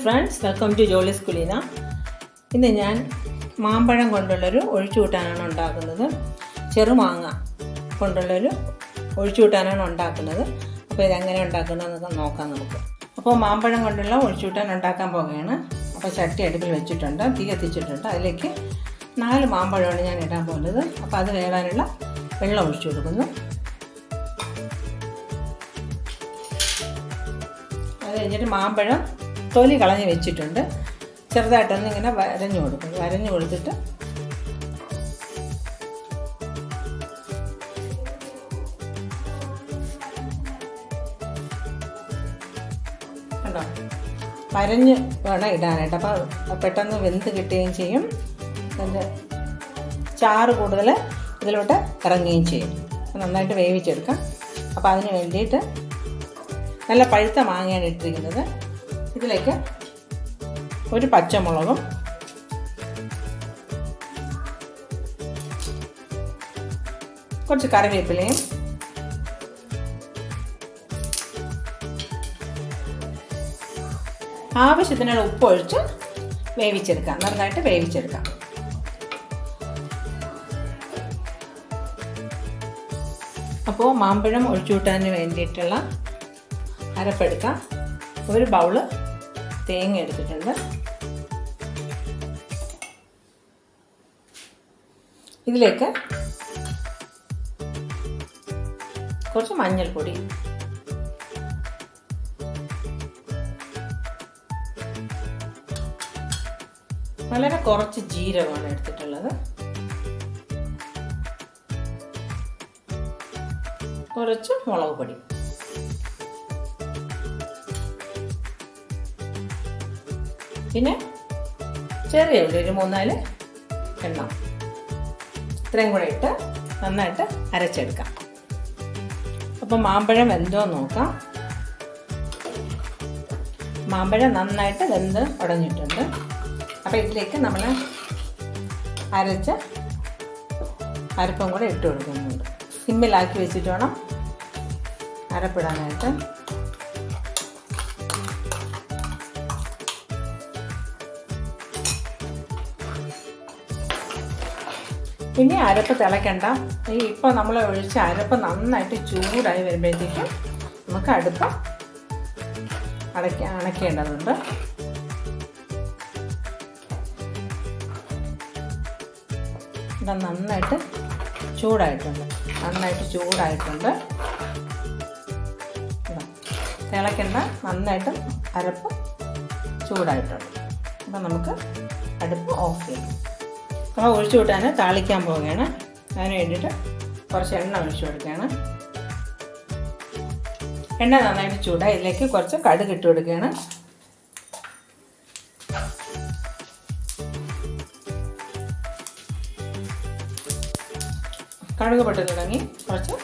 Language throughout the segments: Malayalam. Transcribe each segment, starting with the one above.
Friends, welcome to Jolly's Kuleena. ഇന്ന് ഞാൻ മാമ്പഴം കൊണ്ടുള്ളൊരു ഒഴിച്ചുകൂട്ടാനാണ് ഉണ്ടാക്കുന്നത്. ചെറുമാങ്ങ കൊണ്ടുള്ളൊരു ഒഴിച്ചുകൂട്ടാനാണ് ഉണ്ടാക്കുന്നത്. അപ്പോൾ ഇതെങ്ങനെ ഉണ്ടാക്കുന്നതെന്നൊക്കെ നോക്കാം നമുക്ക്. അപ്പോൾ മാമ്പഴം കൊണ്ടുള്ള ഒഴിച്ചുകൂട്ടാൻ ഉണ്ടാക്കാൻ പോവുകയാണ്. അപ്പോൾ ചട്ടി അടുപ്പിൽ വെച്ചിട്ടുണ്ട്, തീ കത്തിച്ചിട്ടുണ്ട്. അതിലേക്ക് 4 മാമ്പഴമാണ് ഞാൻ ഇടാൻ പോകുന്നത്. അപ്പോൾ അത് വേകാനുള്ള വെള്ളം ഒഴിച്ചു കൊടുക്കുന്നു. അത് കഴിഞ്ഞിട്ട് മാമ്പഴം തൊലി കളഞ്ഞ് വെച്ചിട്ടുണ്ട്. ചെറുതായിട്ടൊന്ന് ഇങ്ങനെ വരഞ്ഞു കൊടുക്കും. വരഞ്ഞു കൊടുത്തിട്ട് കണ്ടോ, വരഞ്ഞ് വേണം ഇടാനായിട്ട്. അപ്പോൾ പെട്ടെന്ന് വെന്ത് കിട്ടുകയും ചെയ്യും, അതിൻ്റെ ചാറ് കൂടുതൽ ഇതിലോട്ട് ഇറങ്ങുകയും ചെയ്യും. നന്നായിട്ട് വേവിച്ചെടുക്കാം. അപ്പോൾ അതിന് വേണ്ടിയിട്ട് നല്ല പഴുത്ത മാങ്ങയാണ് ഇട്ടിരിക്കുന്നത്. ഇതിലേക്ക് ഒരു പച്ചമുളകും കുറച്ച് കറിവേപ്പിലയും ആവശ്യത്തിനുള്ള ഉപ്പൊഴിച്ച് വേവിച്ചെടുക്കാം. നന്നായിട്ട് വേവിച്ചെടുക്കാം. അപ്പോൾ മാമ്പഴം ഒഴിച്ചുകൂട്ടാൻ വേണ്ടിയിട്ടുള്ള അരപ്പെടുക്കാം. ഒരു ബൗള് തേങ്ങ എടുത്തിട്ടുണ്ട്. ഇതിലേക്ക് കുറച്ച് മഞ്ഞൾപ്പൊടി, വളരെ കുറച്ച് ജീരകമാണ് എടുത്തിട്ടുള്ളത്, കുറച്ച് മുളക് പൊടി, പിന്നെ ചെറിയ ഉള്ളി ഒരു 3-4 എണ്ണം, ഇത്രയും കൂടെ ഇട്ട് നന്നായിട്ട് അരച്ചെടുക്കാം. അപ്പം മാമ്പഴം വെന്തോ നോക്കാം. മാമ്പഴം നന്നായിട്ട് വെന്ത് ഉടഞ്ഞിട്ടുണ്ട്. അപ്പോൾ ഇതിലേക്ക് നമ്മൾ അരച്ച അരപ്പും കൂടെ ഇട്ട് കൊടുക്കുന്നുണ്ട്. സിമ്മിലാക്കി വെച്ചിട്ട് വേണം അരപ്പിടാനായിട്ട്. ഇനി അരപ്പ് തിളയ്ക്കണ്ട. ഇപ്പോൾ നമ്മൾ ഒഴിച്ച അരപ്പ് നന്നായിട്ട് ചൂടായി വരുമ്പോഴത്തേക്കും നമുക്ക് അടുപ്പ് അണയ്ക്കേണ്ടതുണ്ട്. ഇത് നന്നായിട്ട് ചൂടായിട്ടുണ്ട്. തിളയ്ക്കണ്ട, നന്നായിട്ട് അരപ്പ് ചൂടായിട്ടുണ്ട്. അപ്പം നമുക്ക് അടുപ്പ് ഓഫ് ചെയ്യാം. അപ്പോൾ ഒഴിച്ചു കൂട്ടാൻ താളിക്കാൻ പോവുകയാണ്. അതിന് വേണ്ടിയിട്ട് കുറച്ച് എണ്ണ ഒഴിച്ചു കൊടുക്കുകയാണ്. എണ്ണ നന്നായിട്ട് ചൂടായി. ഇതിലേക്ക് കുറച്ച് കടുക് ഇട്ട് കൊടുക്കുകയാണ്. കടുക് പൊട്ടി തുടങ്ങി. കുറച്ച്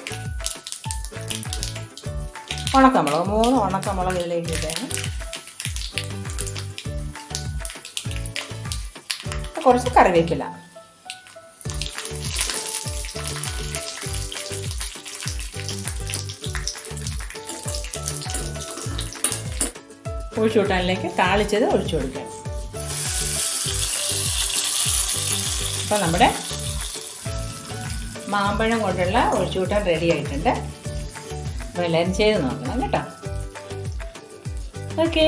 ഉണക്കമുളക്, 3 ഉണക്കമുളക് ഇതിലേക്ക് ഇട്ടാണ്. കുറച്ച് കറിവേപ്പില, ഒഴിച്ചുകൂട്ടാനിലേക്ക് താളിച്ചത് ഒഴിച്ചു കൊടുക്കുക. അപ്പോൾ നമ്മുടെ മാമ്പഴം കൊണ്ടുള്ള ഒഴിച്ചുകൂട്ടാൻ റെഡി ആയിട്ടുണ്ട്. അപ്പോൾ എല്ലാവരും ചെയ്ത് നോക്കണം കേട്ടോ. ഓക്കേ.